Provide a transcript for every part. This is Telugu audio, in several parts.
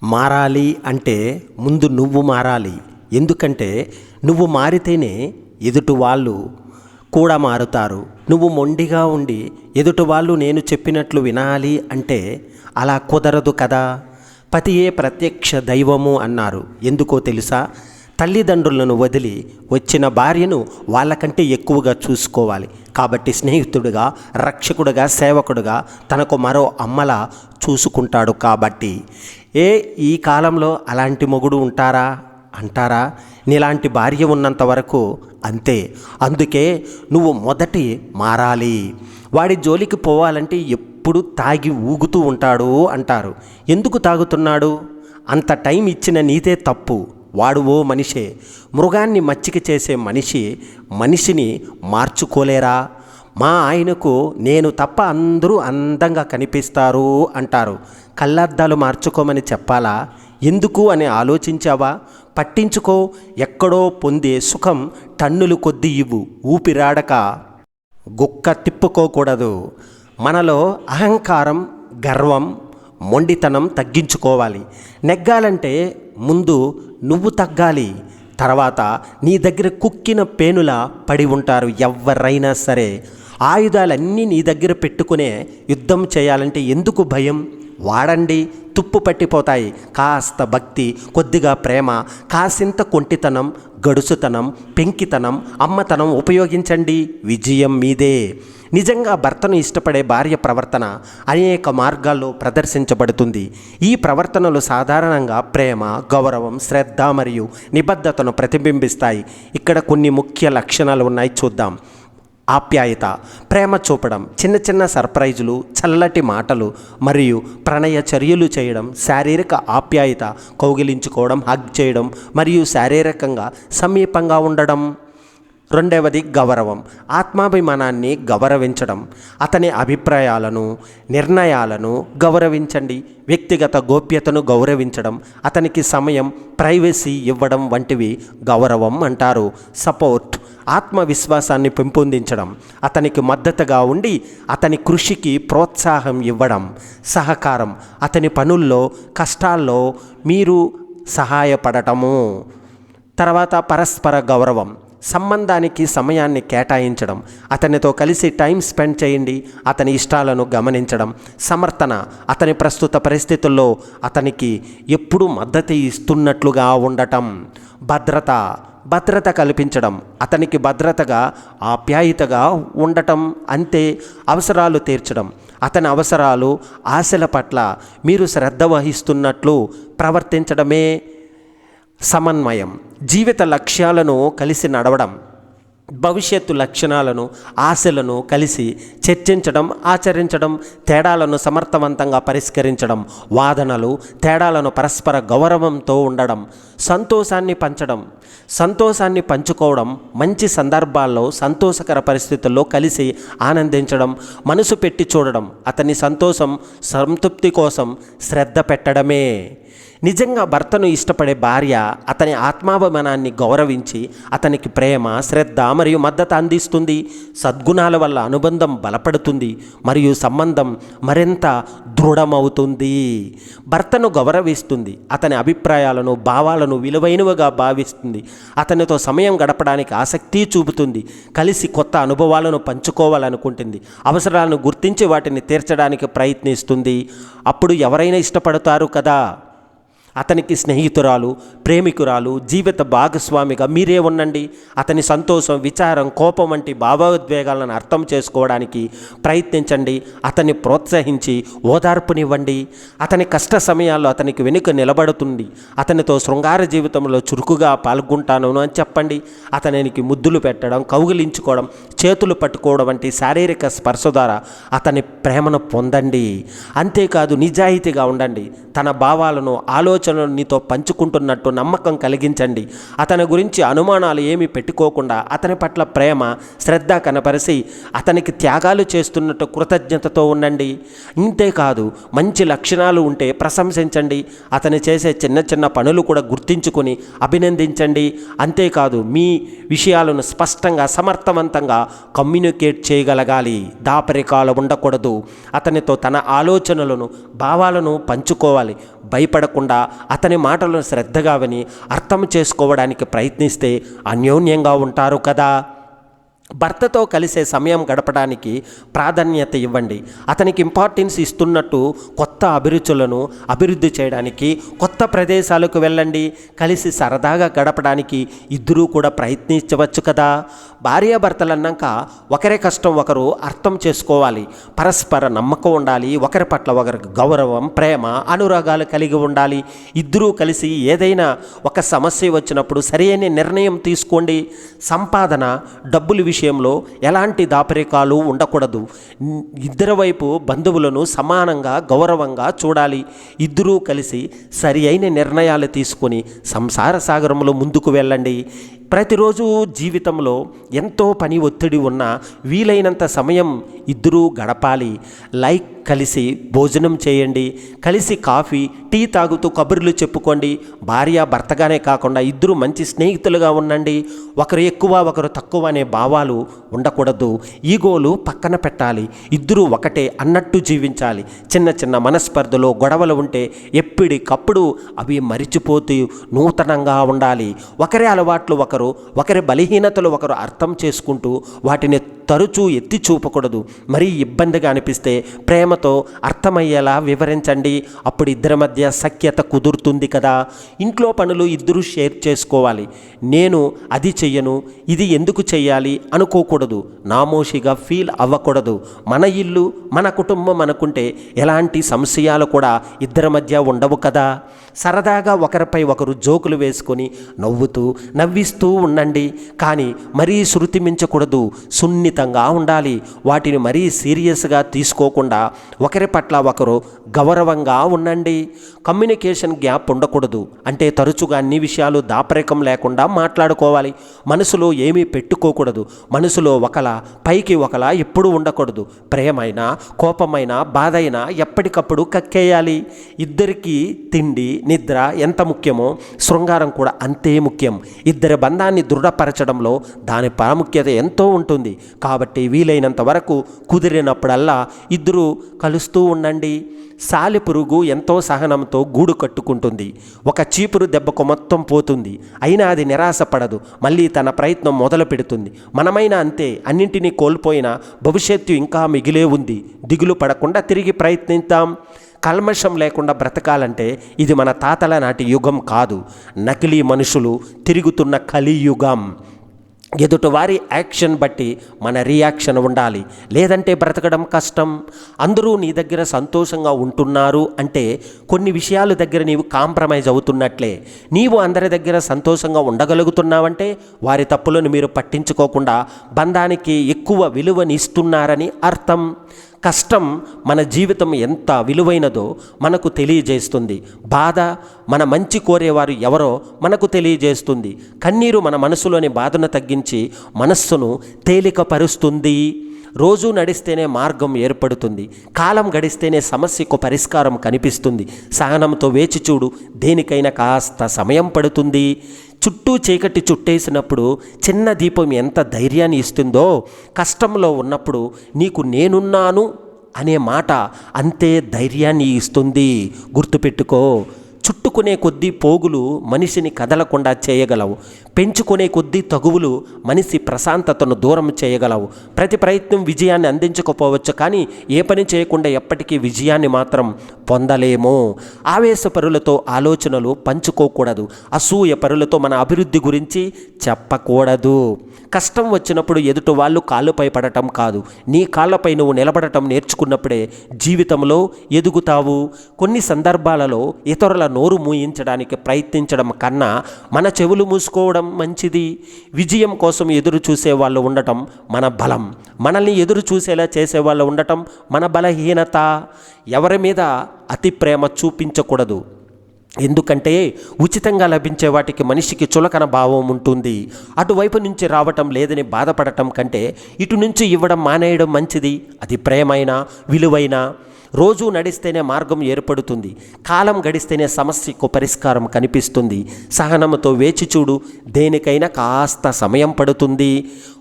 మారాలి అంటే ముందు నువ్వు మారాలి. ఎందుకంటే నువ్వు మారితేనే ఎదుటి వాళ్ళు కూడా మారుతారు. నువ్వు మొండిగా ఉండి ఎదుటి వాళ్ళు నేను చెప్పినట్లు వినాలి అంటే అలా కుదరదు కదా. పతియే ప్రత్యక్ష దైవము అన్నారు. ఎందుకో తెలుసా? తల్లిదండ్రులను వదిలి వచ్చిన భార్యను వాళ్ళకంటే ఎక్కువగా చూసుకోవాలి. కాబట్టి స్నేహితుడిగా, రక్షకుడిగా, సేవకుడిగా తనకు మరో అమ్మలా చూసుకుంటాడు. కాబట్టి ఈ కాలంలో అలాంటి మొగుడు ఉంటారా అంటారా? నీలాంటి భార్య ఉన్నంత వరకు అంతే. అందుకే నువ్వు మొదటి మారాలి. వాడి జోలికి పోవాలంటే ఎప్పుడు తాగి ఊగుతూ ఉంటాడు అంటారు. ఎందుకు తాగుతున్నాడు? అంత టైం ఇచ్చిన నీదే తప్పు. వాడు ఓ మనిషే. మృగాన్ని మచ్చిక చేసే మనిషిని మార్చుకోలేరా? మా ఆయనకు నేను తప్ప అందరూ అందంగా కనిపిస్తారు అంటారు. కళ్ళద్దాలు మార్చుకోమని చెప్పాలా? ఎందుకు అని ఆలోచించావా? పట్టించుకో. ఎక్కడో పొందే సుఖం టన్నులు కొద్ది ఇవ్వు. ఊపిరాడక గుక్క తిప్పుకోకూడదు. మనలో అహంకారం, గర్వం, మొండితనం తగ్గించుకోవాలి. నెగ్గాలంటే ముందు నువ్వు తగ్గాలి. తర్వాత నీ దగ్గర కుక్కిన పేనులా పడి ఉంటారు ఎవరైనా సరే. ఆయుధాలన్నీ నీ దగ్గర పెట్టుకునే యుద్ధం చేయాలంటే ఎందుకు భయం? వాడండి, తుప్పు పట్టిపోతాయి. కాస్త భక్తి, కొద్దిగా ప్రేమ, కాసింత కొంటితనం, గడుసుతనం, పెంకితనం, అమ్మతనం ఉపయోగించండి. విజయం మీదే. నిజంగా భర్తను ఇష్టపడే భార్య ప్రవర్తన అనేక మార్గాల్లో ప్రదర్శించబడుతుంది. ఈ ప్రవర్తనలు సాధారణంగా ప్రేమ, గౌరవం, శ్రద్ధ మరియు నిబద్ధతను ప్రతిబింబిస్తాయి. ఇక్కడ కొన్ని ముఖ్య లక్షణాలు ఉన్నాయి, చూద్దాం. ఆప్యాయత, ప్రేమ చూపడం, చిన్న చిన్న సర్ప్రైజులు, చల్లటి మాటలు మరియు ప్రణయ చర్యలు చేయడం. శారీరక ఆప్యాయత, కౌగిలించుకోవడం, హగ్ చేయడం మరియు శారీరకంగా సమీపంగా ఉండడం. రెండవది గౌరవం, ఆత్మాభిమానాన్ని గౌరవించడం. అతని అభిప్రాయాలను, నిర్ణయాలను గౌరవించండి. వ్యక్తిగత గోప్యతను గౌరవించడం, అతనికి సమయం, ప్రైవసీ ఇవ్వడం వంటివి గౌరవం అంటారు. సపోర్ట్, ఆత్మవిశ్వాసాన్ని పెంపొందించడం, అతనికి మద్దతుగా ఉండి అతని కృషికి ప్రోత్సాహం ఇవ్వడం. సహకారం, అతని పనుల్లో, కష్టాల్లో మీరు సహాయపడటము. తర్వాత పరస్పర గౌరవం, సంబంధానికి సమయాన్ని కేటాయించడం, అతనితో కలిసి టైం స్పెండ్ చేయండి. అతని ఇష్టాలను గమనించడం. సమర్థన, అతని ప్రస్తుత పరిస్థితుల్లో అతనికి ఎప్పుడూ మద్దతు ఇస్తున్నట్లుగా ఉండటం. భద్రత కల్పించడం, అతనికి భద్రతగా, ఆప్యాయతగా ఉండటం. అంతే. అవసరాలు తీర్చడం, అతని అవసరాలు, ఆశల పట్ల మీరు శ్రద్ధ వహిస్తున్నట్లు ప్రవర్తించడమే. సమన్వయం, జీవిత లక్ష్యాలను కలిసి నడవడం, భవిష్యత్తు లక్షణాలను, ఆశలను కలిసి చర్చించడం, ఆచరించడం. తేడాలను సమర్థవంతంగా పరిష్కరించడం. వాదనలు, తేడాలను పరస్పర గౌరవంతో ఉండడం. సంతోషాన్ని పంచడం, సంతోషాన్ని పంచుకోవడం. మంచి సందర్భాల్లో, సంతోషకర పరిస్థితుల్లో కలిసి ఆనందించడం. మనసు పెట్టి చూడడం, అతని సంతోషం, సంతృప్తి కోసం శ్రద్ధ పెట్టడమే. నిజంగా భర్తను ఇష్టపడే భార్య అతని ఆత్మాభిమానాన్ని గౌరవించి అతనికి ప్రేమ, శ్రద్ధ మరియు మద్దతు అందిస్తుంది. సద్గుణాల వల్ల అనుబంధం బలపడుతుంది మరియు సంబంధం మరింత దృఢమవుతుంది. భర్తను గౌరవిస్తుంది, అతని అభిప్రాయాలను, భావాలను విలువైనవిగా భావిస్తుంది. అతనితో సమయం గడపడానికి ఆసక్తి చూపుతుంది. కలిసి కొత్త అనుభవాలను పంచుకోవాలనుకుంటుంది. అవసరాలను గుర్తించి వాటిని తీర్చడానికి ప్రయత్నిస్తుంది. అప్పుడు ఎవరైనా ఇష్టపడతారు కదా. అతనికి స్నేహితురాలు, ప్రేమికురాలు, జీవిత భాగస్వామిగా మీరే ఉండండి. అతని సంతోషం, విచారం, కోపం వంటి భావోద్వేగాలను అర్థం చేసుకోవడానికి ప్రయత్నించండి. అతన్ని ప్రోత్సహించి ఓదార్పునివ్వండి. అతని కష్ట సమయాల్లో అతనికి వెనుక నిలబడుతుంది. అతనితో శృంగార జీవితంలో చురుకుగా పాల్గొంటాను అని చెప్పండి. అతనికి ముద్దులు పెట్టడం, కౌగిలించుకోవడం, చేతులు పట్టుకోవడం వంటి శారీరక స్పర్శ ద్వారా అతని ప్రేమను పొందండి. అంతేకాదు నిజాయితీగా ఉండండి. తన భావాలను, ఆలోచన ఆలోచనలు నీతో పంచుకుంటున్నట్టు నమ్మకం కలిగించండి. అతని గురించి అనుమానాలు ఏమీ పెట్టుకోకుండా అతని పట్ల ప్రేమ, శ్రద్ధ కనపరిచి అతనికి త్యాగాలు చేస్తున్నట్టు కృతజ్ఞతతో ఉండండి. ఇంతేకాదు, మంచి లక్షణాలు ఉంటే ప్రశంసించండి. అతను చేసే చిన్న చిన్న పనులు కూడా గుర్తించుకొని అభినందించండి. అంతేకాదు, మీ విషయాలను స్పష్టంగా, సమర్థవంతంగా కమ్యూనికేట్ చేయగలగాలి. దాపరికాలు ఉండకూడదు. అతనితో తన ఆలోచనలను, భావాలను పంచుకోవాలి. భయపడకుండా అతని మాటలను శ్రద్ధగా విని అర్థం చేసుకోవడానికి ప్రయత్నిస్తే అన్యోన్యంగా ఉంటారు కదా. భర్తతో కలిసే సమయం గడపడానికి ప్రాధాన్యత ఇవ్వండి. అతనికి ఇంపార్టెన్స్ ఇస్తున్నట్టు కొత్త అభిరుచులను అభివృద్ధి చేయడానికి కొత్త ప్రదేశాలకు వెళ్ళండి. కలిసి సరదాగా గడపడానికి ఇద్దరూ కూడా ప్రయత్నించవచ్చు కదా. భార్యాభర్తలు అన్నాక ఒకరి కష్టం ఒకరు అర్థం చేసుకోవాలి. పరస్పర నమ్మకం ఉండాలి. ఒకరి పట్ల ఒకరికి గౌరవం, ప్రేమ, అనురాగాలు కలిగి ఉండాలి. ఇద్దరూ కలిసి ఏదైనా ఒక సమస్య వచ్చినప్పుడు సరైన నిర్ణయం తీసుకోండి. సంపాదన, డబ్బుల విషయంలో ఎలాంటి దాపరికాలు ఉండకూడదు. ఇద్దరి వైపు బంధువులను సమానంగా, గౌరవంగా చూడాలి. ఇద్దరూ కలిసి సరి అయిన నిర్ణయాలు తీసుకొని సంసార సాగరంలో ముందుకు వెళ్ళండి. ప్రతిరోజు జీవితంలో ఎంతో పని ఒత్తిడి ఉన్నా వీలైనంత సమయం ఇద్దరూ గడపాలి. కలిసి భోజనం చేయండి. కలిసి కాఫీ, టీ తాగుతూ కబుర్లు చెప్పుకోండి. భార్య భర్తగానే కాకుండా ఇద్దరు మంచి స్నేహితులుగా ఉండండి. ఒకరు ఎక్కువ, ఒకరు తక్కువ అనే భావాలు ఉండకూడదు. ఈగోలు పక్కన పెట్టాలి. ఇద్దరూ ఒకటే అన్నట్టు జీవించాలి. చిన్న చిన్న మనస్పర్ధలు, గొడవలు ఉంటే ఎప్పటికప్పుడు అవి మరిచిపోతూ నూతనంగా ఉండాలి. ఒకరి అలవాట్లు ఒకరు, ఒకరి బలహీనతలు ఒకరు అర్థం చేసుకుంటూ వాటిని తరచూ ఎత్తి చూపకూడదు. మరీ ఇబ్బందిగా అనిపిస్తే ప్రేమతో అర్థమయ్యేలా వివరించండి. అప్పుడు ఇద్దరి మధ్య సఖ్యత కుదురుతుంది కదా. ఇంట్లో పనులు ఇద్దరూ షేర్ చేసుకోవాలి. నేను అది చెయ్యను, ఇది ఎందుకు చెయ్యాలి అనుకోకూడదు. నామోషిగా ఫీల్ అవ్వకూడదు. మన ఇల్లు, మన కుటుంబం అనుకుంటే ఎలాంటి సంశయాలు కూడా ఇద్దరి మధ్య ఉండవు కదా. సరదాగా ఒకరిపై ఒకరు జోకులు వేసుకొని నవ్విస్తూ ఉండండి. కానీ మరీ శృతి మించకూడదు. సున్నితంగా ఉండాలి. వాటిని మరీ సీరియస్గా తీసుకోకుండా ఒకరి పట్ల ఒకరు గౌరవంగా ఉండండి. కమ్యూనికేషన్ గ్యాప్ ఉండకూడదు. అంటే తరచుగా అన్ని విషయాలు దాపరికం లేకుండా మాట్లాడుకోవాలి. మనసులో ఏమీ పెట్టుకోకూడదు. మనసులో ఒకలా, పైకి ఒకలా ఎప్పుడూ ఉండకూడదు. ప్రేమైనా, కోపమైనా, బాధైనా ఎప్పటికప్పుడు కక్కేయాలి. ఇద్దరికీ తిండి, నిద్ర ఎంత ముఖ్యమో శృంగారం కూడా అంతే ముఖ్యం. ఇద్దరి బంధాన్ని దృఢపరచడంలో దాని ప్రాముఖ్యత ఎంతో ఉంటుంది. కాబట్టి వీలైనంత వరకు కుదిరినప్పుడల్లా ఇద్దరూ కలుస్తూ ఉండండి. సాలెపురుగు ఎంతో సహనంతో గూడు కట్టుకుంటుంది. ఒక చీపురు దెబ్బకు మొత్తం పోతుంది. అయినా అది నిరాశపడదు. మళ్ళీ తన ప్రయత్నం మొదలు పెడుతుంది. మనమైనా అంతే. అన్నింటినీ కోల్పోయినా భవిష్యత్తు ఇంకా మిగిలే ఉంది. దిగులు పడకుండా తిరిగి ప్రయత్నిద్దాం. కల్మషం లేకుండా బ్రతకాలంటే ఇది మన తాతల నాటి యుగం కాదు. నకిలీ మనుషులు తిరుగుతున్న కలియుగం. ఎదుటివారి యాక్షన్ బట్టి మన రియాక్షన్ ఉండాలి. లేదంటే బ్రతకడం కష్టం. అందరూ నీ దగ్గర సంతోషంగా ఉంటున్నారు అంటే కొన్ని విషయాల దగ్గర నీవు కాంప్రమైజ్ అవుతున్నట్లే. నీవు అందరి దగ్గర సంతోషంగా ఉండగలుగుతున్నావంటే వారి తప్పులను మీరు పట్టించుకోకుండా బంధానికి ఎక్కువ విలువనిస్తున్నారని అర్థం. కష్టం మన జీవితం ఎంత విలువైనదో మనకు తెలియజేస్తుంది. బాధ మన మంచి కోరేవారు ఎవరో మనకు తెలియజేస్తుంది. కన్నీరు మన మనసులోని బాధను తగ్గించి మనస్సును తేలికపరుస్తుంది. రోజు నడిస్తేనే మార్గం ఏర్పడుతుంది. కాలం గడిస్తేనే సమస్యకు పరిష్కారం కనిపిస్తుంది. సహనంతో వేచి చూడు, దేనికైనా కాస్త సమయం పడుతుంది. చుట్టూ చీకటి చుట్టేసినప్పుడు చిన్న దీపం ఎంత ధైర్యాన్ని ఇస్తుందో, కష్టంలో ఉన్నప్పుడు నీకు నేనున్నాను అనే మాట అంతే ధైర్యాన్ని ఇస్తుంది. గుర్తుపెట్టుకో. చుట్టుకునే కొద్దీ పోగులు మనిషిని కదలకుండా చేయగలవు. పెంచుకునే కొద్దీ తగువులు మనిషి ప్రశాంతతను దూరం చేయగలవు. ప్రతి ప్రయత్నం విజయాన్ని అందించకపోవచ్చు, కానీ ఏ పని చేయకుండా ఎప్పటికీ విజయాన్ని మాత్రం పొందలేము. ఆవేశపరులతో ఆలోచనలు పంచుకోకూడదు. అసూయ పరులతో మన అభివృద్ధి గురించి చెప్పకూడదు. కష్టం వచ్చినప్పుడు ఎదుటి వాళ్ళు కాళ్ళపై పడటం కాదు, నీ కాళ్ళపై నువ్వు నిలబడటం నేర్చుకున్నప్పుడే జీవితంలో ఎదుగుతావు. కొన్ని సందర్భాలలో ఇతరుల నోరు మూయించడానికి ప్రయత్నించడం కన్నా మన చెవులు మూసుకోవడం మంచిది. విజయం కోసం ఎదురు చూసే వాళ్ళు ఉండటం మన బలం. మనల్ని ఎదురు చూసేలా చేసేవాళ్ళు ఉండటం మన బలహీనత. ఎవరి మీద అతి ప్రేమ చూపించకూడదు. ఎందుకంటే ఉచితంగా లభించే వాటికి మనిషికి చులకన భావం ఉంటుంది. అటువైపు నుంచి రావటం లేదని బాధపడటం కంటే ఇటు నుంచి ఇవ్వడం మానేయడం మంచిది. అది ప్రేమైనా విలువైనా. రోజు నడిస్తేనే మార్గం ఏర్పడుతుంది. కాలం గడిస్తేనే సమస్యకు పరిష్కారం కనిపిస్తుంది. సహనంతో వేచి చూడు, దేనికైనా కాస్త సమయం పడుతుంది.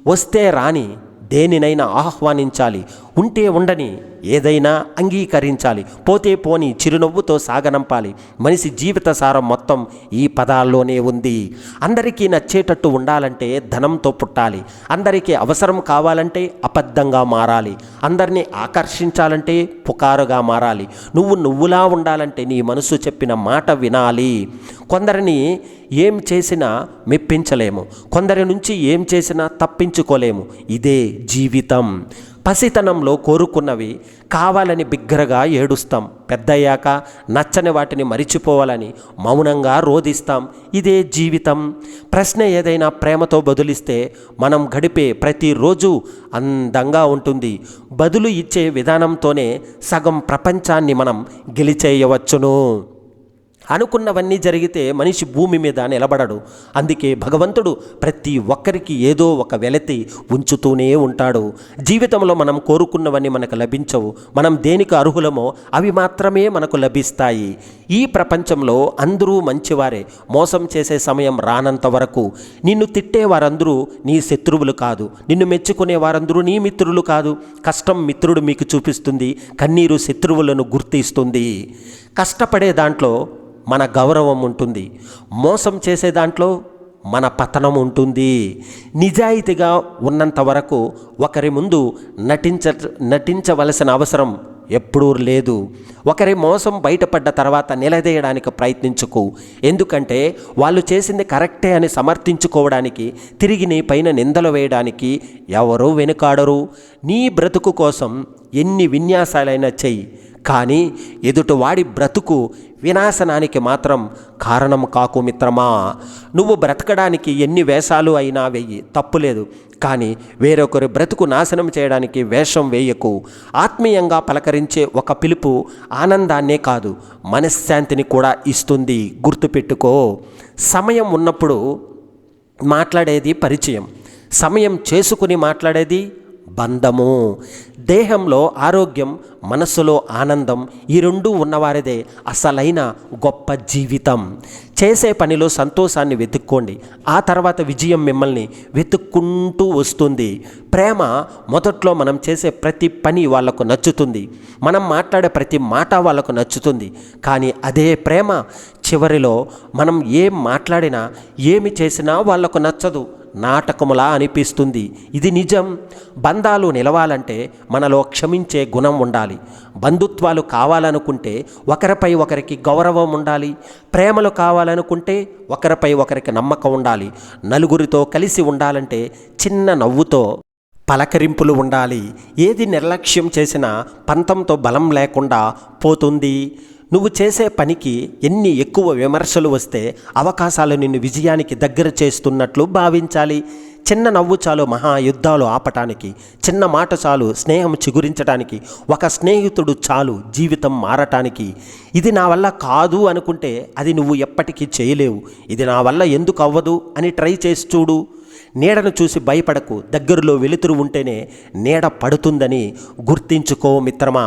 వస్తే రాని, దేనినైనా ఆహ్వానించాలి. ఉంటే ఉండని, ఏదైనా అంగీకరించాలి. పోతే పోని, చిరునవ్వుతో సాగనంపాలి. మనిషి జీవిత సారం మొత్తం ఈ పదాల్లోనే ఉంది. అందరికీ నచ్చేటట్టు ఉండాలంటే ధనంతో పుట్టాలి. అందరికీ అవసరం కావాలంటే అబద్ధంగా మారాలి. అందరినీ ఆకర్షించాలంటే పుకారుగా మారాలి. నువ్వులా ఉండాలంటే నీ మనసు చెప్పిన మాట వినాలి. కొందరిని ఏం చేసినా మెప్పించలేము, కొందరి నుంచి ఏం చేసినా తప్పించుకోలేము. ఇదే జీవితం. పసితనంలో కోరుకున్నవి కావాలని బిగ్గరగా ఏడుస్తాం. పెద్దయ్యాక నచ్చని వాటిని మరిచిపోవాలని మౌనంగా రోధిస్తాం. ఇదే జీవితం. ప్రశ్న ఏదైనా ప్రేమతో బదులిస్తే మనం గడిపే ప్రతిరోజు అందంగా ఉంటుంది. బదులు ఇచ్చే విధానంతోనే సగం ప్రపంచాన్ని మనం గెలిచేయవచ్చును. అనుకున్నవన్నీ జరిగితే మనిషి భూమి మీద నిలబడడు. అందుకే భగవంతుడు ప్రతి ఒక్కరికి ఏదో ఒక వెలతి ఉంచుతూనే ఉంటాడు. జీవితంలో మనం కోరుకున్నవన్నీ మనకు లభించవు. మనం దేనికి అర్హులమో అవి మాత్రమే మనకు లభిస్తాయి. ఈ ప్రపంచంలో అందరూ మంచివారే. మోసం చేసే సమయం రానంత వరకు నిన్ను తిట్టే వారందరూ నీ శత్రువులు కాదు. నిన్ను మెచ్చుకునే వారందరూ నీ మిత్రులు కాదు. కష్టం మిత్రుడు మీకు చూపిస్తుంది, కన్నీరు శత్రువులను గుర్తిస్తుంది. కష్టపడే దాంట్లో మన గౌరవం ఉంటుంది. మోసం చేసే దాంట్లో మన పతనం ఉంటుంది. నిజాయితీగా ఉన్నంత వరకు ఒకరి ముందు నటించవలసిన అవసరం ఎప్పుడూ లేదు. ఒకరి మోసం బయటపడ్డ తర్వాత నిలదీయడానికి ప్రయత్నించుకు. ఎందుకంటే వాళ్ళు చేసింది కరెక్టే అని సమర్థించుకోవడానికి, తిరిగి నీ పైన నిందలు వేయడానికి ఎవరూ వెనుకాడరు. నీ బ్రతుకు కోసం ఎన్ని విన్యాసాలైనా చెయ్యి, కానీ ఎదుటివాడి బ్రతుకు వినాశనానికి మాత్రం కారణం కాకు మిత్రమా. నువ్వు బ్రతకడానికి ఎన్ని వేషాలు అయినా వెయ్యి, తప్పులేదు. కానీ వేరొకరి బ్రతుకు నాశనం చేయడానికి వేషం వేయకు. ఆత్మీయంగా పలకరించే ఒక పిలుపు ఆనందాన్నే కాదు, మనశ్శాంతిని కూడా ఇస్తుంది. గుర్తుపెట్టుకో. సమయం ఉన్నప్పుడు మాట్లాడేది పరిచయం, సమయం చేసుకుని మాట్లాడేది బంధము. దేహంలో ఆరోగ్యం, మనస్సులో ఆనందం, ఈ రెండూ ఉన్నవారిదే అసలైన గొప్ప జీవితం. చేసే పనిలో సంతోషాన్ని వెతుక్కోండి. ఆ తర్వాత విజయం మిమ్మల్ని వెతుక్కుంటూ వస్తుంది. ప్రేమ మొదట్లో మనం చేసే ప్రతి పని వాళ్ళకు నచ్చుతుంది, మనం మాట్లాడే ప్రతి మాట వాళ్ళకు నచ్చుతుంది. కానీ అదే ప్రేమ చివరిలో మనం ఏం మాట్లాడినా ఏమి చేసినా వాళ్లకు నచ్చదు, నాటకములా అనిపిస్తుంది. ఇది నిజం. బంధాలు నిలవాలంటే మనలో క్షమించే గుణం ఉండాలి. బంధుత్వాలు కావాలనుకుంటే ఒకరిపై ఒకరికి గౌరవం ఉండాలి. ప్రేమలు కావాలనుకుంటే ఒకరిపై ఒకరికి నమ్మకం ఉండాలి. నలుగురితో కలిసి ఉండాలంటే చిన్న నవ్వుతో పలకరింపులు ఉండాలి. ఏది నిర్లక్ష్యం చేసినా పంతంతో బలం లేకుండా పోతుంది. నువ్వు చేసే పనికి ఎన్ని ఎక్కువ విమర్శలు వస్తే అవకాశాలు నిన్ను విజయానికి దగ్గర చేస్తున్నట్లు భావించాలి. చిన్న నవ్వు చాలు మహాయుద్ధాలు ఆపటానికి, చిన్న మాట చాలు స్నేహం చిగురించడానికి, ఒక స్నేహితుడు చాలు జీవితం మారటానికి. ఇది నా వల్ల కాదు అనుకుంటే అది నువ్వు ఎప్పటికీ చేయలేవు. ఇది నా వల్ల ఎందుకు అవ్వదు అని ట్రై చేసి చూడు. నీడను చూసి భయపడకు. దగ్గరలో వెలుతురు ఉంటేనే నీడ పడుతుందని గుర్తించుకో మిత్రమా.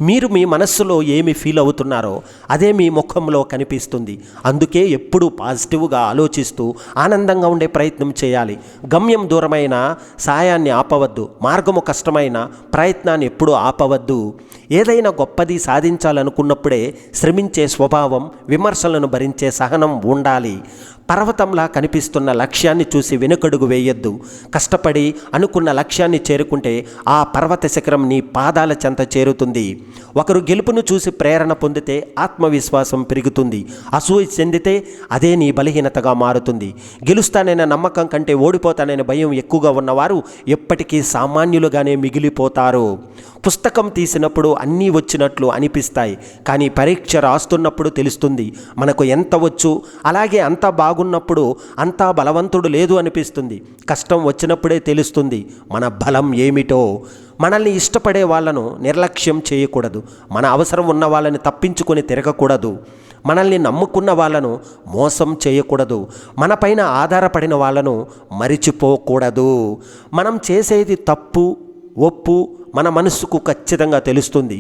మీరు మీ మనస్సులో ఏమి ఫీల్ అవుతున్నారో అదే మీ ముఖంలో కనిపిస్తుంది. అందుకే ఎప్పుడూ పాజిటివ్గా ఆలోచిస్తూ ఆనందంగా ఉండే ప్రయత్నం చేయాలి. గమ్యం దూరమైన సాయాన్ని ఆపవద్దు, మార్గము కష్టమైన ప్రయత్నాన్ని ఎప్పుడూ ఆపవద్దు. ఏదైనా గొప్పది సాధించాలనుకున్నప్పుడే శ్రమించే స్వభావం, విమర్శలను భరించే సహనం ఉండాలి. పర్వతంలా కనిపిస్తున్న లక్ష్యాన్ని చూసి వెనుకడుగు వేయొద్దు. కష్టపడి అనుకున్న లక్ష్యాన్ని చేరుకుంటే ఆ పర్వత శిఖరం నీ పాదాల చెంత చేరుతుంది. ఒకరు గెలుపును చూసి ప్రేరణ పొందితే ఆత్మవిశ్వాసం పెరుగుతుంది. అసూయ చెందితే అదే నీ బలహీనతగా మారుతుంది. గెలుస్తానైన నమ్మకం కంటే ఓడిపోతానైన భయం ఎక్కువగా ఉన్నవారు ఎప్పటికీ సామాన్యులుగానే మిగిలిపోతారు. పుస్తకం తీసినప్పుడు అన్నీ వచ్చినట్లు అనిపిస్తాయి, కానీ పరీక్ష రాస్తున్నప్పుడు తెలుస్తుంది మనకు ఎంత వచ్చు. అలాగే అంతా బాగున్నప్పుడు అంతా బలవంతుడు లేదు అనిపిస్తుంది. కష్టం వచ్చినప్పుడే తెలుస్తుంది మన బలం ఏమిటో. మనల్ని ఇష్టపడే వాళ్ళను నిర్లక్ష్యం చేయకూడదు. మన అవసరం ఉన్న వాళ్ళని తప్పించుకొని తిరగకూడదు. మనల్ని నమ్ముకున్న వాళ్ళను మోసం చేయకూడదు. మనపైన ఆధారపడిన వాళ్ళను మరిచిపోకూడదు. మనం చేసేది తప్పు ఒప్పు మన మనస్సుకు ఖచ్చితంగా తెలుస్తుంది.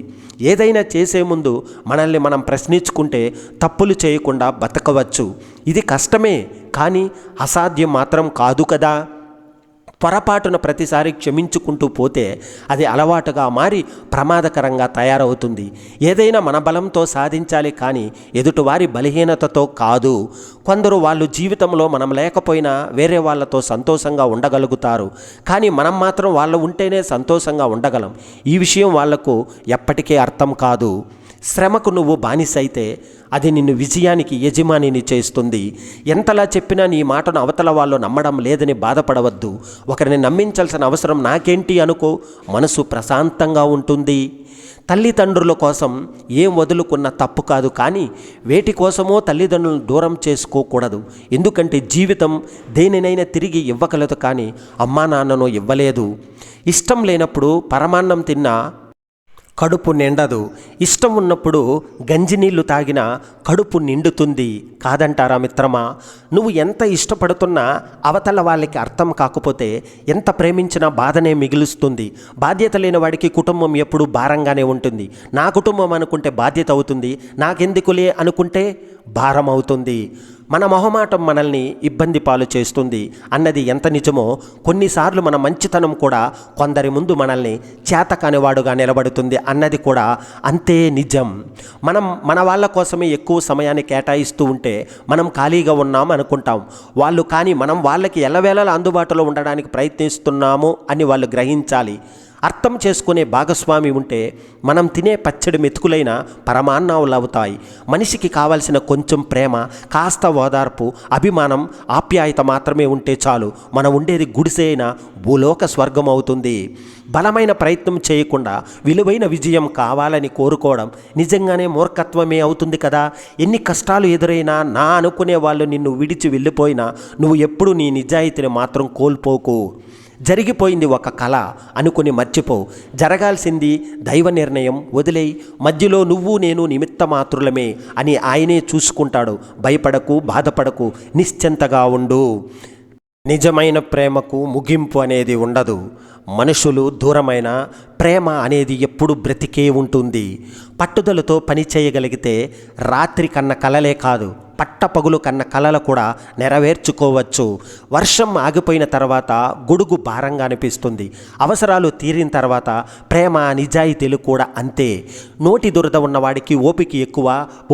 ఏదైనా చేసే ముందు మనల్ని మనం ప్రశ్నించుకుంటే తప్పులు చేయకుండా బతకవచ్చు. ఇది కష్టమే, కానీ అసాధ్యం మాత్రం కాదు కదా. పొరపాటున ప్రతిసారి క్షమించుకుంటూ పోతే అది అలవాటుగా మారి ప్రమాదకరంగా తయారవుతుంది. ఏదైనా మన బలంతో సాధించాలి, కానీ ఎదుటివారి బలహీనతతో కాదు. కొందరు వాళ్ళు జీవితంలో మనం లేకపోయినా వేరే వాళ్ళతో సంతోషంగా ఉండగలుగుతారు, కానీ మనం మాత్రం వాళ్ళు ఉంటేనే సంతోషంగా ఉండగలం. ఈ విషయం వాళ్లకు ఎప్పటికీ అర్థం కాదు. శ్రమకు నువ్వు బానిసైతే అది నిన్ను విజయానికి యజమానిని చేస్తుంది. ఎంతలా చెప్పినా నీ మాటను అవతల వాళ్ళు నమ్మడం లేదని బాధపడవద్దు. ఒకరిని నమ్మించాల్సిన అవసరం నాకేంటి అనుకో, మనసు ప్రశాంతంగా ఉంటుంది. తల్లిదండ్రుల కోసం ఏం వదులుకున్న తప్పు కాదు, కానీ వేటి కోసమో తల్లిదండ్రులను దూరం చేసుకోకూడదు. ఎందుకంటే జీవితం దేనినైనా తిరిగి ఇవ్వగలదు, కానీ అమ్మా నాన్నను ఇవ్వలేదు. ఇష్టం లేనప్పుడు పరమాన్నం తిన్నా కడుపు నిండదు. ఇష్టం ఉన్నప్పుడు గంజినీళ్లు తాగినా కడుపు నిండుతుంది. కాదంటారా మిత్రమా? నువ్వు ఎంత ఇష్టపడుతున్నా అవతల వాళ్ళకి అర్థం కాకపోతే ఎంత ప్రేమించినా బాధనే మిగులుస్తుంది. బాధ్యత లేని వాడికి కుటుంబం ఎప్పుడూ భారంగానే ఉంటుంది. నా కుటుంబం అనుకుంటే బాధ్యత అవుతుంది, నాకెందుకులే అనుకుంటే భారం అవుతుంది. మన మొహమాటం మనల్ని ఇబ్బంది పాలు చేస్తుంది అన్నది ఎంత నిజమో, కొన్నిసార్లు మన మంచితనం కూడా కొందరి ముందు మనల్ని చేతకానివాడుగా నిలబడుతుంది అన్నది కూడా అంతే నిజం. మనం మన వాళ్ళ కోసమే ఎక్కువ సమయాన్ని కేటాయిస్తూ ఉంటే మనం ఖాళీగా ఉన్నాం అనుకుంటాం. వాళ్ళు కానీ మనం వాళ్ళకి ఎల్లవేళలా అందుబాటులో ఉండడానికి ప్రయత్నిస్తున్నాము అని వాళ్ళు గ్రహించాలి. అర్థం చేసుకునే భాగస్వామి ఉంటే మనం తినే పచ్చడి మెతుకులైన పరమాన్నావులు అవుతాయి. మనిషికి కావాల్సిన కొంచెం ప్రేమ, కాస్త ఓదార్పు, అభిమానం, ఆప్యాయత మాత్రమే ఉంటే చాలు. మనం ఉండేది గుడిసె అయినా భూలోక స్వర్గం అవుతుంది. బలమైన ప్రయత్నం చేయకుండా విలువైన విజయం కావాలని కోరుకోవడం నిజంగానే మూర్ఖత్వమే అవుతుంది కదా. ఎన్ని కష్టాలు ఎదురైనా, నా అనుకునే వాళ్ళు నిన్ను విడిచి వెళ్ళిపోయినా నువ్వు ఎప్పుడూ నీ నిజాయితీని మాత్రం కోల్పోకు. జరిగిపోయింది ఒక కళ అనుకుని మర్చిపో. జరగాల్సింది దైవ నిర్ణయం, వదిలేయి. మధ్యలో నువ్వు నేను నిమిత్త మాత్రులమే అని ఆయనే చూసుకుంటాడు. భయపడకు, బాధపడకు, నిశ్చింతగా ఉండు. నిజమైన ప్రేమకు ముగింపు అనేది ఉండదు. మనుషులు దూరమైన ప్రేమ అనేది ఎప్పుడు బ్రతికే ఉంటుంది. పట్టుదలతో పని చేయగలిగితే రాత్రి కన్న కలలే కాదు, పట్టపగులు కన్న కలలు కూడా నెరవేర్చుకోవచ్చు. వర్షం ఆగిపోయిన తర్వాత గొడుగు భారంగా అనిపిస్తుంది. అవసరాలు తీరిన తర్వాత ప్రేమ, నిజాయితీలు కూడా అంతే. నోటి దురద ఉన్నవాడికి ఓపిక ఎక్కువ,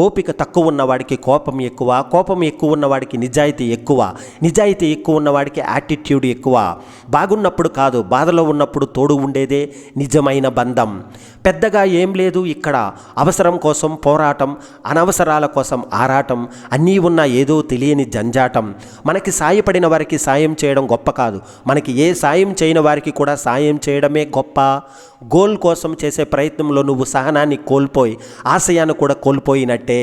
ఓపిక తక్కువ ఉన్నవాడికి కోపం ఎక్కువ, కోపం ఎక్కువ ఉన్నవాడికి నిజాయితీ ఎక్కువ, నిజాయితీ ఎక్కువ ఉన్నవాడికి యాటిట్యూడ్ ఎక్కువ. బాగున్నప్పుడు కాదు, బాధలో ఉన్నప్పుడు తోడు ఉండేదే నిజమైన బంధం. పెద్దగా ఏం లేదు ఇక్కడ. అవసరం కోసం పోరాటం, అనవసరాల కోసం ఆరాటం, అన్నీ ఉన్న ఏదో తెలియని జంజాటం. మనకి సాయపడిన వారికి సాయం చేయడం గొప్ప కాదు, మనకి ఏ సాయం చేయని వారికి కూడా సాయం చేయడమే గొప్ప. గోల్ కోసం చేసే ప్రయత్నంలో నువ్వు సహనాన్ని కోల్పోయి ఆశయాన్ని కూడా కోల్పోయినట్టే.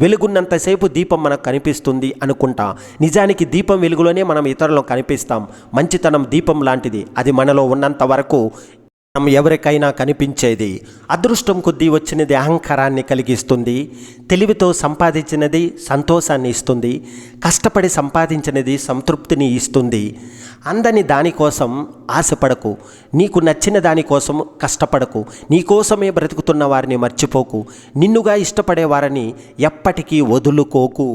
వెలుగున్నంతసేపు దీపం మనకు కనిపిస్తుంది అనుకుంటా, నిజానికి దీపం వెలుగులోనే మనం ఇతరులకు కనిపిస్తాం. మంచితనం దీపం లాంటిది, అది మనలో ఉన్నంత వరకు మనం ఎవరికైనా కనిపించేది. అదృష్టం కొద్దీ వచ్చినది అహంకారాన్ని కలిగిస్తుంది. తెలివితో సంపాదించినది సంతోషాన్ని ఇస్తుంది. కష్టపడి సంపాదించినది సంతృప్తిని ఇస్తుంది. అందని దానికోసం ఆశపడకు, నీకు నచ్చిన దానికోసం కష్టపడకు. నీకోసమే బ్రతుకుతున్న వారిని మర్చిపోకు. నిన్నుగా ఇష్టపడే వారిని ఎప్పటికీ వదులుకోకు.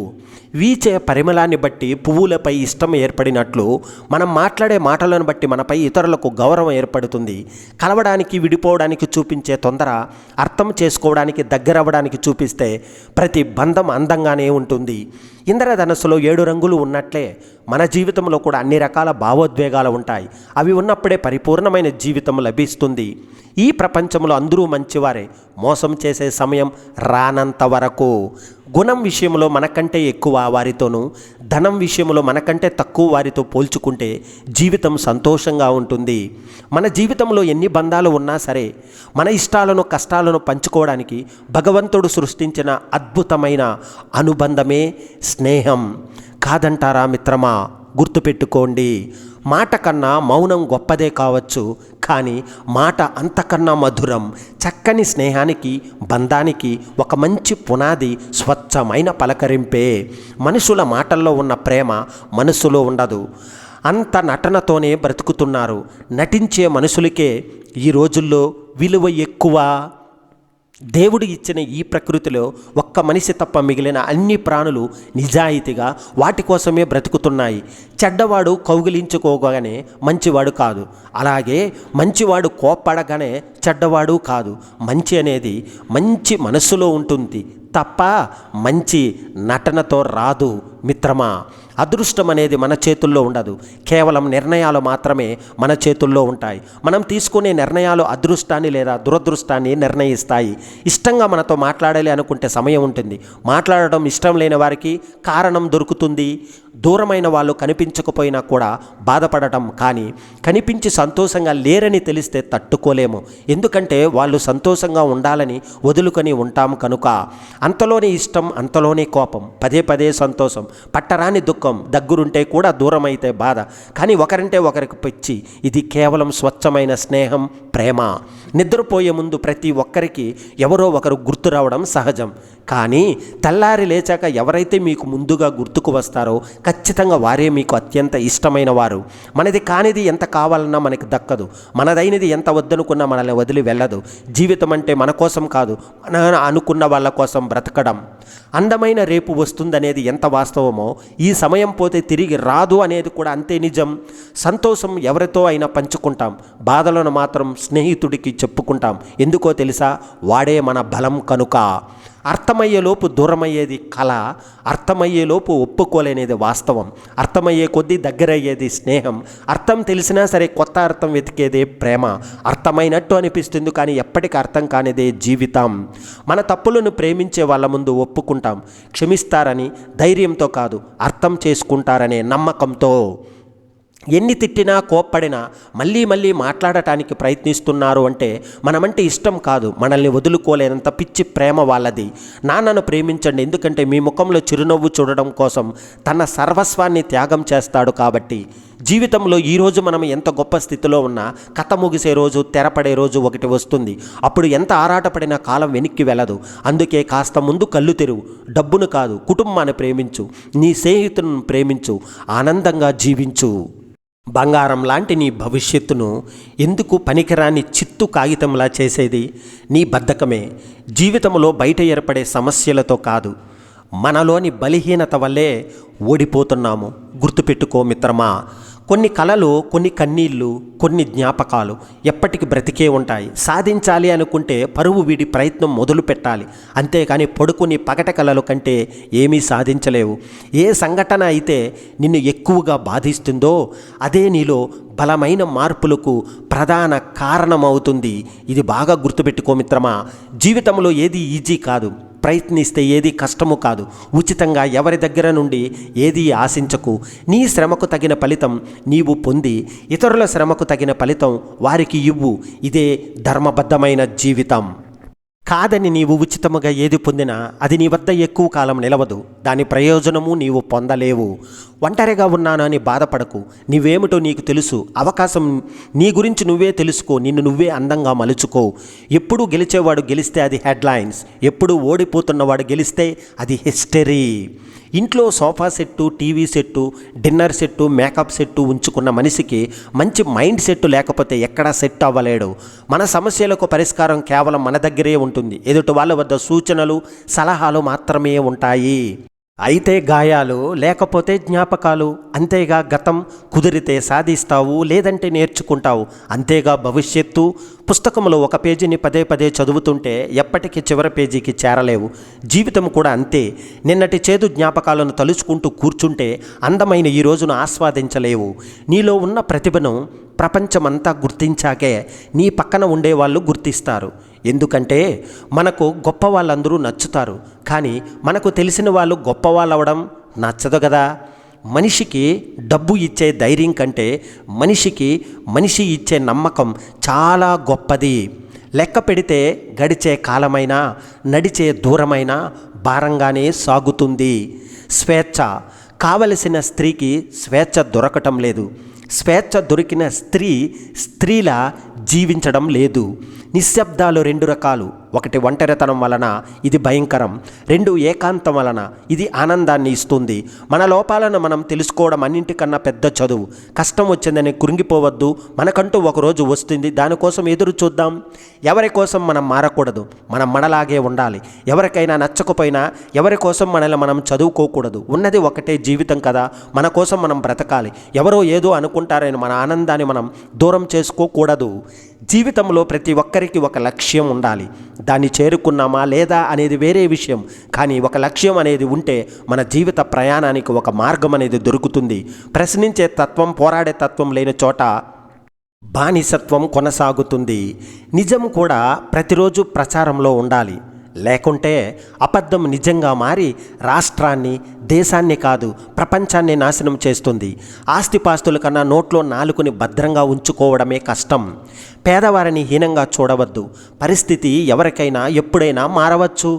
వీచే పరిమళాన్ని బట్టి పువ్వులపై ఇష్టం ఏర్పడినట్లు మనం మాట్లాడే మాటలను బట్టి మనపై ఇతరులకు గౌరవం ఏర్పడుతుంది. కలవడానికి, విడిపోవడానికి చూపించే తొందర అర్థం చేసుకోవడానికి, దగ్గరవ్వడానికి చూపిస్తే ప్రతి బంధం అందంగానే ఉంటుంది. ఇంద్రధనస్సులో 7 రంగులు ఉన్నట్లే మన జీవితంలో కూడా అన్ని రకాల భావోద్వేగాలు ఉంటాయి. అవి ఉన్నప్పుడే పరిపూర్ణమైన జీవితం లభిస్తుంది. ఈ ప్రపంచంలో అందరూ మంచివారే, మోసం చేసే సమయం రానంత వరకు. గుణం విషయంలో మనకంటే ఎక్కువ వారితోనూ, ధనం విషయంలో మనకంటే తక్కువ వారితో పోల్చుకుంటే జీవితం సంతోషంగా ఉంటుంది. మన జీవితంలో ఎన్ని బంధాలు ఉన్నా సరే, మన ఇష్టాలను, కష్టాలను పంచుకోవడానికి భగవంతుడు సృష్టించిన అద్భుతమైన అనుబంధమే స్నేహం. కాదంటారా మిత్రమా? గుర్తుపెట్టుకోండి, మాట కన్నా మౌనం గొప్పదే కావచ్చు, కానీ మాట అంతకన్నా మధురం. చక్కని స్నేహానికి, బంధానికి ఒక మంచి పునాది స్వచ్ఛమైన పలకరింపే. మనుషుల మాటల్లో ఉన్న ప్రేమ మనసులో ఉండదు. అంత నటనతోనే బ్రతుకుతున్నారు. నటించే మనుషులకే ఈ రోజుల్లో విలువ ఎక్కువ. దేవుడు ఇచ్చిన ఈ ప్రకృతిలో ఒక్క మనిషి తప్ప మిగిలిన అన్ని ప్రాణులు నిజాయితీగా వాటి కోసమే బ్రతుకుతున్నాయి. చెడ్డవాడు కౌగిలించుకోగానే మంచివాడు కాదు, అలాగే మంచివాడు కోప్పడగానే చెడ్డవాడు కాదు. మంచి అనేది మంచి మనస్సులో ఉంటుంది తప్ప మంచి నటనతో రాదు మిత్రమా. అదృష్టం అనేది మన చేతుల్లో ఉండదు, కేవలం నిర్ణయాలు మాత్రమే మన చేతుల్లో ఉంటాయి. మనం తీసుకునే నిర్ణయాలు అదృష్టాన్ని లేదా దురదృష్టాన్ని నిర్ణయిస్తాయి. ఇష్టంగా మనతో మాట్లాడాలి అనుకుంటే సమయం ఉంటుంది, మాట్లాడడం ఇష్టం లేని వారికి కారణం దొరుకుతుంది. దూరమైన వాళ్ళు కనిపించకపోయినా కూడా బాధపడటం, కానీ కనిపించి సంతోషంగా లేరని తెలిస్తే తట్టుకోలేము. ఎందుకంటే వాళ్ళు సంతోషంగా ఉండాలని వదులుకొని ఉంటాం కనుక. అంతలోనే ఇష్టం, అంతలోనే కోపం, పదే పదే సంతోషం, పట్టరాని దుఃఖం, దగ్గరుంటే కూడా దూరమైతే బాధ. కానీ ఒకరంటే ఒకరికి పిచ్చి. ఇది కేవలం స్వచ్ఛమైన స్నేహం, ప్రేమ. నిద్రపోయే ముందు ప్రతి ఒక్కరికి ఎవరో ఒకరు గుర్తు రావడం సహజం. కానీ తెల్లారి లేచాక ఎవరైతే మీకు ముందుగా గుర్తుకు వస్తారో ఖచ్చితంగా వారే మీకు అత్యంత ఇష్టమైన వారు. మనది కానిది ఎంత కావాలన్నా మనకి దక్కదు, మనదైనది ఎంత వద్దనుకున్నా మనల్ని వదిలి వెళ్ళదు. జీవితం అంటే మన కోసం కాదు, మన అనుకున్న వాళ్ళ కోసం బ్రతకడం. అందమైన రేపు వస్తుందనేది ఎంత వాస్తవమో, ఈ సమయం పోతే తిరిగి రాదు అనేది కూడా అంతే నిజం. సంతోషం ఎవరితో అయినా పంచుకుంటాం, బాధలను మాత్రం స్నేహితుడికి చెప్పుకుంటాం. ఎందుకో తెలుసా? వాడే మన బలం కనుక. అర్థమయ్యేలోపు దూరమయ్యేది కళ, అర్థమయ్యేలోపు ఒప్పుకోలేనేది వాస్తవం. అర్థమయ్యే కొద్దీ దగ్గరయ్యేది స్నేహం. అర్థం తెలిసినా సరే కొత్త అర్థం వెతికేదే ప్రేమ. అర్థమైనట్టు అనిపిస్తుంది, కానీ ఎప్పటికీ అర్థం కానిదే జీవితం. మన తప్పులను ప్రేమించే వాళ్ళ ముందు ఒప్పుకుంటాం, క్షమిస్తారని ధైర్యంతో కాదు, అర్థం చేసుకుంటారనే నమ్మకంతో. ఎన్ని తిట్టినా కోప్పడినా మళ్ళీ మళ్ళీ మాట్లాడటానికి ప్రయత్నిస్తున్నారు అంటే మనమంటే ఇష్టం కాదు, మనల్ని వదులుకోలేనంత పిచ్చి ప్రేమ వాళ్ళది. నాన్నను ప్రేమించండి, ఎందుకంటే మీ ముఖంలో చిరునవ్వు చూడడం కోసం తన సర్వస్వాన్ని త్యాగం చేస్తాడు కాబట్టి. జీవితంలో ఈరోజు మనం ఎంత గొప్ప స్థితిలో ఉన్నా కథ ముగిసే రోజు, తెరపడే రోజు ఒకటి వస్తుంది. అప్పుడు ఎంత ఆరాటపడినా కాలం వెనక్కి వెళ్ళదు. అందుకే కాస్త ముందు కళ్ళు తెరువు. డబ్బును కాదు, కుటుంబాన్ని ప్రేమించు, నీ స్నేహితులను ప్రేమించు, ఆనందంగా జీవించు. బంగారం లాంటి నీ భవిష్యత్తును ఎందుకు పనికిరాని చిత్తు కాగితంలా చేసేది? నీ బద్ధకమే. జీవితంలో బయట ఏర్పడే సమస్యలతో కాదు, మనలోని బలహీనత వల్లే ఓడిపోతున్నాము. గుర్తుపెట్టుకో మిత్రమా. కొన్ని కలలు, కొన్ని కన్నీళ్ళు, కొన్ని జ్ఞాపకాలు ఎప్పటికీ బ్రతికే ఉంటాయి. సాధించాలి అనుకుంటే పరువు వీడి ప్రయత్నం మొదలు పెట్టాలి, అంతేకాని పడుకుని పగట కలలు కంటే ఏమీ సాధించలేవు. ఏ సంఘటన అయితే నిన్ను ఎక్కువగా బాధిస్తుందో అదే నీలో బలమైన మార్పులకు ప్రధాన కారణమవుతుంది. ఇది బాగా గుర్తుపెట్టుకో మిత్రమా. జీవితంలో ఏది ఈజీ కాదు, ప్రయత్నిస్తే ఏది కష్టము కాదు. ఉచితంగా ఎవరి దగ్గర నుండి ఏది ఆశించకు. నీ శ్రమకు తగిన ఫలితం నీవు పొంది ఇతరుల శ్రమకు తగిన ఫలితం వారికి ఇవ్వు. ఇదే ధర్మబద్ధమైన జీవితం. కాదని నీవు ఉచితముగా ఏది పొందినా అది నీ వద్ద ఎక్కువ కాలం నిలవదు, దాని ప్రయోజనము నీవు పొందలేవు. ఒంటరిగా ఉన్నానని బాధపడకు, నీవేమిటో నీకు తెలుసు. అవకాశం నీ గురించి నువ్వే తెలుసుకో, నిన్ను నువ్వే అందంగా మలుచుకో. ఎప్పుడు గెలిచేవాడు గెలిస్తే అది హెడ్లైన్స్, ఎప్పుడు ఓడిపోతున్నవాడు గెలిస్తే అది హిస్టరీ. ఇంట్లో sofa set, TV set, dinner set, makeup set ఉంచుకున్న మనిషికి మంచి మైండ్ సెట్టు లేకపోతే ఎక్కడా సెట్ అవ్వలేడు. మన సమస్యలకు పరిష్కారం కేవలం మన దగ్గరే ఉంటుంది, ఎదుటి వాళ్ళ వద్ద సూచనలు, సలహాలు మాత్రమే ఉంటాయి. అయితే గాయాలు, లేకపోతే జ్ఞాపకాలు. అంతేగా గతం. కుదిరితే సాధిస్తావు, లేదంటే నేర్చుకుంటావు. అంతేగా భవిష్యత్తు. పుస్తకంలో ఒక పేజీని పదే పదే చదువుతుంటే ఎప్పటికీ చివరి పేజీకి చేరలేవు. జీవితం కూడా అంతే. నిన్నటి చేదు జ్ఞాపకాలను తలుచుకుంటూ కూర్చుంటే అందమైన ఈ రోజును ఆస్వాదించలేవు. నీలో ఉన్న ప్రతిభను ప్రపంచమంతా గుర్తించాకే నీ పక్కన ఉండేవాళ్ళు గుర్తిస్తారు. ఎందుకంటే మనకు గొప్ప వాళ్ళందరూ నచ్చుతారు, కానీ మనకు తెలిసిన వాళ్ళు గొప్పవాళ్ళు అవ్వడం నచ్చదు కదా. మనిషికి డబ్బు ఇచ్చే ధైర్యం కంటే మనిషి ఇచ్చే నమ్మకం చాలా గొప్పది. లెక్క పెడితే గడిచే కాలమైనా, నడిచే దూరమైనా భారంగానే సాగుతుంది. స్వేచ్ఛ. కావలసిన స్త్రీకి స్వేచ్ఛ దొరకటం లేదు. స్వేచ్ఛ దొరికిన స్త్రీలా జీవించడం లేదు. నిశ్శబ్దాలు రెండు రకాలు. ఒకటి ఒంటరితనం వలన, ఇది భయంకరం. రెండు ఏకాంతం వలన, ఇది ఆనందాన్ని ఇస్తుంది. మన లోపాలను మనం తెలుసుకోవడం అన్నింటికన్నా పెద్ద చదువు. కష్టం వచ్చిందని కృంగిపోవద్దు. మనకంటూ ఒకరోజు వస్తుంది, దానికోసం ఎదురు చూద్దాం. ఎవరి కోసం మనం మారకూడదు, మనం మనలాగే ఉండాలి. ఎవరికైనా నచ్చకపోయినా ఎవరి కోసం మనల్ని మనం చదువుకోకూడదు. ఉన్నది ఒకటే జీవితం కదా, మన కోసం మనం బ్రతకాలి. ఎవరో ఏదో అనుకుంటారని మన ఆనందాన్ని మనం దూరం చేసుకోకూడదు. జీవితంలో ప్రతి ఒక్కరికి ఒక లక్ష్యం ఉండాలి. దాన్ని చేరుకున్నామా లేదా అనేది వేరే విషయం. కానీ ఒక లక్ష్యం అనేది ఉంటే మన జీవిత ప్రయాణానికి ఒక మార్గం అనేది దొరుకుతుంది. ప్రశ్నించే తత్వం, పోరాడే తత్వం లేని చోట బానిసత్వం కొనసాగుతుంది. నిజం కూడా ప్రతిరోజు ప్రచారంలో ఉండాలి. లేకుంటే అబద్ధం నిజంగా మారి రాష్ట్రాన్ని, దేశాన్ని కాదు ప్రపంచాన్ని నాశనం చేస్తుంది. ఆస్తిపాస్తుల కన్నా నోట్లో నాలుకని భద్రంగా ఉంచుకోవడమే కష్టం. పేదవారిని హీనంగా చూడవద్దు. పరిస్థితి ఎవరికైనా ఎప్పుడైనా మారవచ్చు.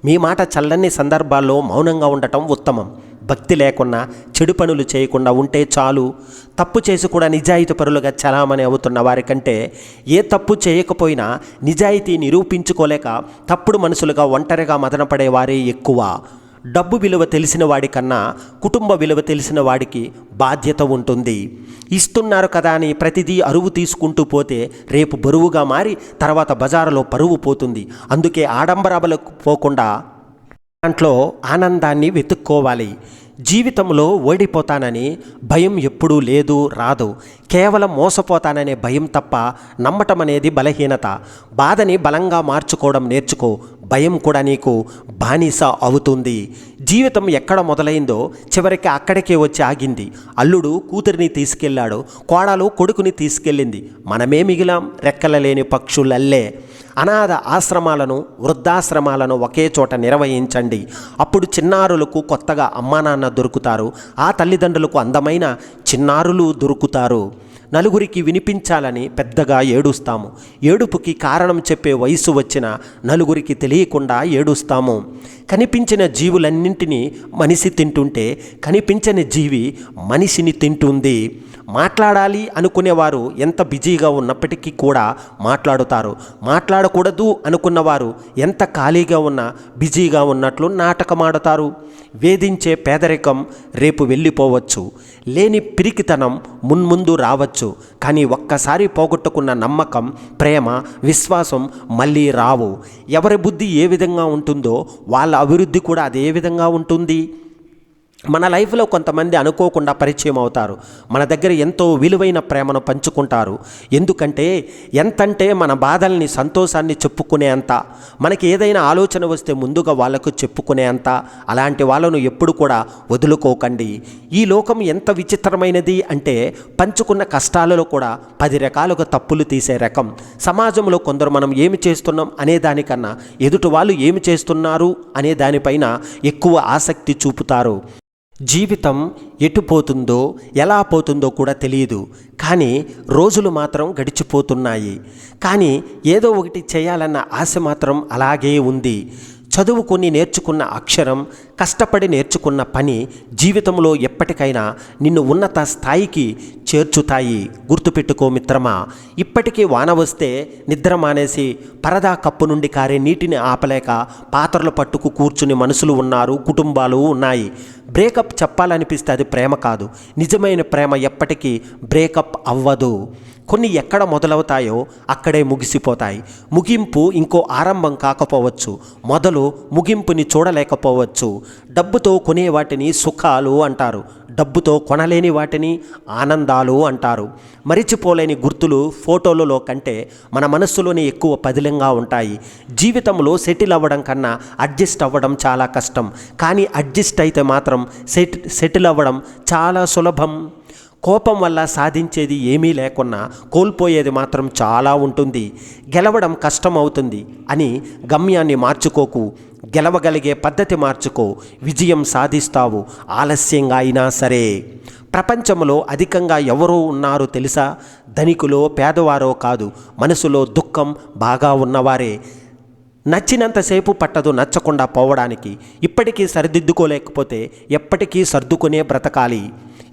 మీ మాట చల్లని సందర్భాల్లో మౌనంగా ఉండటం ఉత్తమం. భక్తి లేకున్నా, చెడు పనులు చేయకుండా ఉంటే చాలు. తప్పు చేసి కూడా నిజాయితీ పరులుగా చలామణి అవుతున్న వారికంటే ఏ తప్పు చేయకపోయినా నిజాయితీ నిరూపించుకోలేక తప్పుడు మనుషులుగా ఒంటరిగా మదనపడేవారే ఎక్కువ. డబ్బు విలువ తెలిసిన వాడికన్నా కుటుంబ విలువ తెలిసిన వాడికి బాధ్యత ఉంటుంది. ఇస్తున్నారు కదా అని ప్రతిదీ అరువు తీసుకుంటూ పోతే రేపు బరువుగా మారి తర్వాత బజారులో పరువు పోతుంది. అందుకే ఆడంబరాలకు పోకుండా దాంట్లో ఆనందాన్ని వెతుక్కోవాలి. జీవితంలో ఓడిపోతానని భయం ఎప్పుడూ లేదు, రాదు. కేవలం మోసపోతాననే భయం తప్ప నమ్మటం అనేది బలహీనత. బాధని బలంగా మార్చుకోవడం నేర్చుకో. భయం కూడా నీకు బానిస అవుతుంది. జీవితం ఎక్కడ మొదలైందో చివరికి అక్కడికే వచ్చి ఆగింది. అల్లుడు కూతురిని తీసుకెళ్ళాడు, కోడలు కొడుకుని తీసుకెళ్ళింది. మనమే మిగిలాం రెక్కలలేని పక్షులల్లే. అనాథ ఆశ్రమాలను, వృద్ధాశ్రమాలను ఒకే చోట నిర్వహించండి. అప్పుడు చిన్నారులకు కొత్తగా అమ్మా నాన్న దొరుకుతారు. ఆ తల్లిదండ్రులకు అందమైన చిన్నారులు దొరుకుతారు. నలుగురికి వినిపించాలని పెద్దగా ఏడుస్తాము. ఏడుపుకి కారణం చెప్పే వయసు వచ్చిన నలుగురికి తెలియకుండా ఏడుస్తాము. కనిపించిన జీవులన్నింటినీ మనిషి తింటుంటే కనిపించని జీవి మనిషిని తింటుంది. మాట్లాడాలి అనుకునేవారు ఎంత బిజీగా ఉన్నప్పటికీ కూడా మాట్లాడుతారు. మాట్లాడకూడదు అనుకున్నవారు ఎంత ఖాళీగా ఉన్నా బిజీగా ఉన్నట్లు నాటకమాడుతారు. వేధించే పేదరికం రేపు వెళ్ళిపోవచ్చు. లేని పిరికితనం మున్ముందు రావచ్చు. కానీ ఒక్కసారి పోగొట్టుకున్న నమ్మకం, ప్రేమ, విశ్వాసం మళ్ళీ రావు. ఎవరి బుద్ధి ఏ విధంగా ఉంటుందో వాళ్ళ అభివృద్ధి కూడా అదే విధంగా ఉంటుంది. మన లైఫ్లో కొంతమంది అనుకోకుండా పరిచయం అవుతారు. మన దగ్గర ఎంతో విలువైన ప్రేమను పంచుకుంటారు. ఎందుకంటే ఎంతంటే మన బాధల్ని, సంతోషాన్ని చెప్పుకునే అంత. మనకి ఏదైనా ఆలోచన వస్తే ముందుగా వాళ్ళకు చెప్పుకునే అంత. అలాంటి వాళ్ళను ఎప్పుడు కూడా వదులుకోకండి. ఈ లోకం ఎంత విచిత్రమైనది అంటే పంచుకున్న కష్టాలలో కూడా 10 రకాలుగా తప్పులు తీసే రకం. సమాజంలో కొందరు మనం ఏమి చేస్తున్నాం అనే దానికన్నా ఎదుటి వాళ్ళు ఏమి చేస్తున్నారు అనే దానిపైన ఎక్కువ ఆసక్తి చూపుతారు. జీవితం ఎటు పోతుందో, ఎలా పోతుందో కూడా తెలియదు. కానీ రోజులు మాత్రం గడిచిపోతున్నాయి. కానీ ఏదో ఒకటి చేయాలన్న ఆశ మాత్రం అలాగే ఉంది. చదువుకొని నేర్చుకున్న అక్షరం, కష్టపడి నేర్చుకున్న పని జీవితంలో ఎప్పటికైనా నిన్ను ఉన్నత స్థాయికి చేర్చుతాయి. గుర్తుపెట్టుకో మిత్రమా. ఇప్పటికీ వాన వస్తే నిద్ర మానేసి పరదా కప్పు నుండి కారే నీటిని ఆపలేక పాత్రలు పట్టుకు కూర్చుని మనుషులు ఉన్నారు, కుటుంబాలు ఉన్నాయి. బ్రేకప్ చెప్పాలనిపిస్తే అది ప్రేమ కాదు. నిజమైన ప్రేమ ఎప్పటికీ బ్రేకప్ అవ్వదు. కొన్ని ఎక్కడ మొదలవుతాయో అక్కడే ముగిసిపోతాయి. ముగింపు ఇంకో ఆరంభం కాకపోవచ్చు. మొదలు ముగింపుని చూడలేకపోవచ్చు. డబ్బుతో కొనే వాటిని సుఖాలు అంటారు. డబ్బుతో కొనలేని వాటిని ఆనందాలు అంటారు. మరిచిపోలేని గుర్తులు ఫోటోలలో కంటే మన మనస్సులోనే ఎక్కువ పదిలంగా ఉంటాయి. జీవితంలో సెటిల్ అవ్వడం కన్నా అడ్జస్ట్ అవ్వడం చాలా కష్టం. కానీ అడ్జస్ట్ అయితే మాత్రం సెటిల్ అవ్వడం చాలా సులభం. కోపం వల్ల సాధించేది ఏమీ లేకున్నా కోల్పోయేది మాత్రం చాలా ఉంటుంది. గెలవడం కష్టం అవుతుంది అని గమ్యాన్ని మార్చుకోకు. గెలవగలిగే పద్ధతి మార్చుకో. విజయం సాధిస్తావు, ఆలస్యంగా అయినా సరే. ప్రపంచంలో అధికంగా ఎవరో ఉన్నారో తెలుసా? ధనికులో పేదవారో కాదు, మనసులో దుఃఖం బాగా ఉన్నవారే. నచ్చినంతసేపు పట్టదు నచ్చకుండా పోవడానికి. ఇప్పటికీ సరిదిద్దుకోలేకపోతే ఎప్పటికీ సర్దుకునే బ్రతకాలి.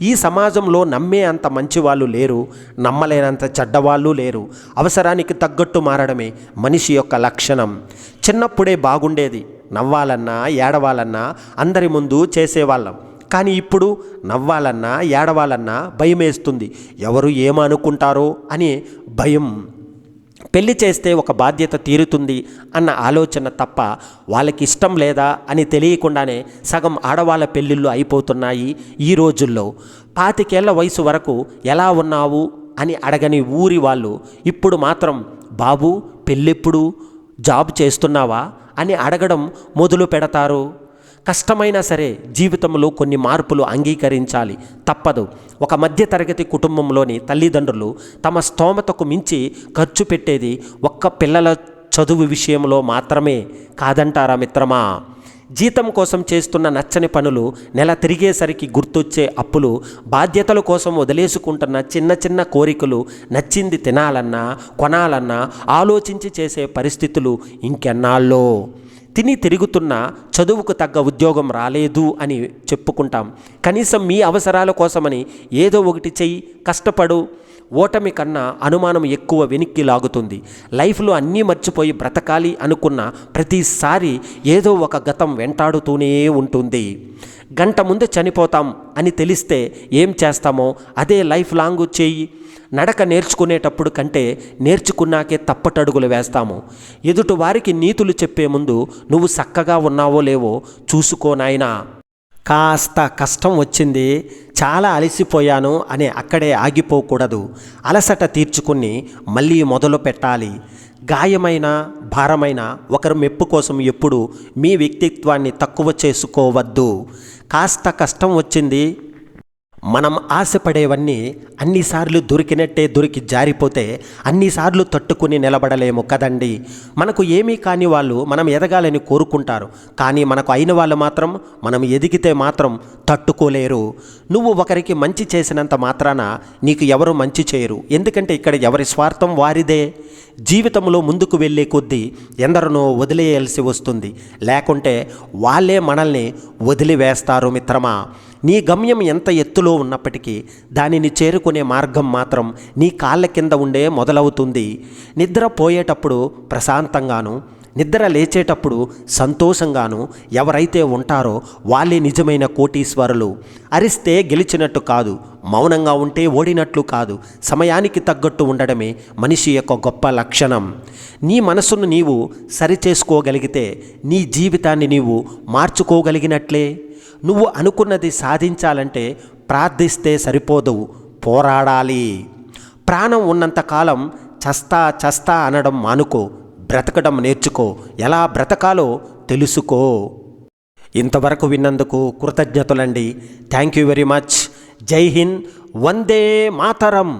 ఈ సమాజంలో నమ్మే అంత మంచివాళ్ళు లేరు, నమ్మలేనంత చెడ్డవాళ్ళు లేరు. అవసరానికి తగ్గట్టు మారడమే మనిషి యొక్క లక్షణం. చిన్నప్పుడే బాగుండేది, నవ్వాలన్నా ఏడవాలన్నా అందరి ముందు చేసేవాళ్ళం. కానీ ఇప్పుడు నవ్వాలన్నా ఏడవాలన్నా భయమేస్తుంది. ఎవరు ఏమనుకుంటారో అని భయం. పెళ్లి చేస్తే ఒక బాధ్యత తీరుతుంది అన్న ఆలోచన తప్ప వాళ్ళకి ఇష్టం లేదా అని తెలియకుండానే సగం ఆడవాళ్ళ పెళ్ళిళ్ళు అయిపోతున్నాయి ఈ రోజుల్లో. 25 ఏళ్ల వయసు వరకు ఎలా ఉన్నావు అని అడగని ఊరి వాళ్ళు ఇప్పుడు మాత్రం బాబు పెళ్ళెప్పుడు, జాబ్ చేస్తున్నావా అని అడగడం మొదలు పెడతారు. కష్టమైనా సరే జీవితంలో కొన్ని మార్పులు అంగీకరించాలి, తప్పదు. ఒక మధ్యతరగతి కుటుంబంలోని తల్లిదండ్రులు తమ స్తోమతకు మించి ఖర్చు పెట్టేది ఒక్క పిల్లల చదువు విషయంలో మాత్రమే కాదంటారా మిత్రమా? జీతం కోసం చేస్తున్న నచ్చని పనులు, నెల తిరిగేసరికి గుర్తొచ్చే అప్పులు, బాధ్యతల కోసం వదిలేసుకుంటున్న చిన్న చిన్న కోరికలు, నచ్చింది తినాలన్నా కొనాలన్నా ఆలోచించి చేసే పరిస్థితులు ఇంకెన్నాళ్ళో. తిని తిరుగుతున్న చదువుకు తగ్గ ఉద్యోగం రాలేదు అని చెప్పుకుంటాం. కనీసం మీ అవసరాల కోసమని ఏదో ఒకటి చెయ్యి, కష్టపడు. ఓటమి కన్నా అనుమానం ఎక్కువ వెనక్కి లాగుతుంది. లైఫ్లో అన్నీ మర్చిపోయి బ్రతకాలి అనుకున్న ప్రతిసారి ఏదో ఒక గతం వెంటాడుతూనే ఉంటుంది. గంట ముందు చనిపోతాం అని తెలిస్తే ఏం చేస్తామో అదే లైఫ్ లాంగ్ చేయి. నడక నేర్చుకునేటప్పుడు కంటే నేర్చుకున్నాకే తప్పటడుగులు వేస్తాము. ఎదుటి వారికి నీతులు చెప్పే ముందు నువ్వు చక్కగా ఉన్నావో లేవో చూసుకో నాయనా. కాస్త కష్టం వచ్చింది, చాలా అలసిపోయాను అని అక్కడే ఆగిపోకూడదు. అలసట తీర్చుకుని మళ్ళీ మొదలు పెట్టాలి. గాయమైన భారమైన ఒకరి మెప్పు కోసం ఎప్పుడు మీ వ్యక్తిత్వాన్ని తక్కువ చేసుకోవద్దు. కాస్త కష్టం వచ్చింది, మనం ఆశపడేవన్నీ అన్నిసార్లు దొరికినట్టే దొరికి జారిపోతే అన్నిసార్లు తట్టుకుని నిలబడలేము కదండి. మనకు ఏమీ కాని వాళ్ళు మనం ఎదగాలని కోరుకుంటారు, కానీ మనకు అయిన వాళ్ళు మాత్రం మనం ఎదిగితే మాత్రం తట్టుకోలేరు. నువ్వు ఒకరికి మంచి చేసినంత మాత్రాన నీకు ఎవరు మంచి చేయరు, ఎందుకంటే ఇక్కడ ఎవరి స్వార్థం వారిదే. జీవితంలో ముందుకు వెళ్ళే కొద్దీ ఎందరినో వదిలేయాల్సి వస్తుంది, లేకుంటే వాళ్ళే మనల్ని వదిలివేస్తారు మిత్రమా. నీ గమ్యం ఎంత ఎత్తులో ఉన్నప్పటికీ దానిని చేరుకునే మార్గం మాత్రం నీ కాళ్ళ కింద ఉండే మొదలవుతుంది. నిద్రపోయేటప్పుడు ప్రశాంతంగాను, నిద్ర లేచేటప్పుడు సంతోషంగాను ఎవరైతే ఉంటారో వాళ్ళే నిజమైన కోటీశ్వరులు. అరిస్తే గెలిచినట్టు కాదు, మౌనంగా ఉంటే ఓడినట్లు కాదు. సమయానికి తగ్గట్టు ఉండడమే మనిషి యొక్క గొప్ప లక్షణం. నీ మనసును నీవు సరిచేసుకోగలిగితే నీ జీవితాన్ని నీవు మార్చుకోగలిగినట్లే. నువ్వు అనుకున్నది సాధించాలంటే ప్రార్థిస్తే సరిపోదు, పోరాడాలి. ప్రాణం ఉన్నంతకాలం చస్తా చస్తా అనడం మానుకో, బ్రతకడం నేర్చుకో, ఎలా బ్రతకాలో తెలుసుకో. ఇంతవరకు విన్నందుకు కృతజ్ఞతలండి. Thank you very much. జై హింద్, వందే మాతరం.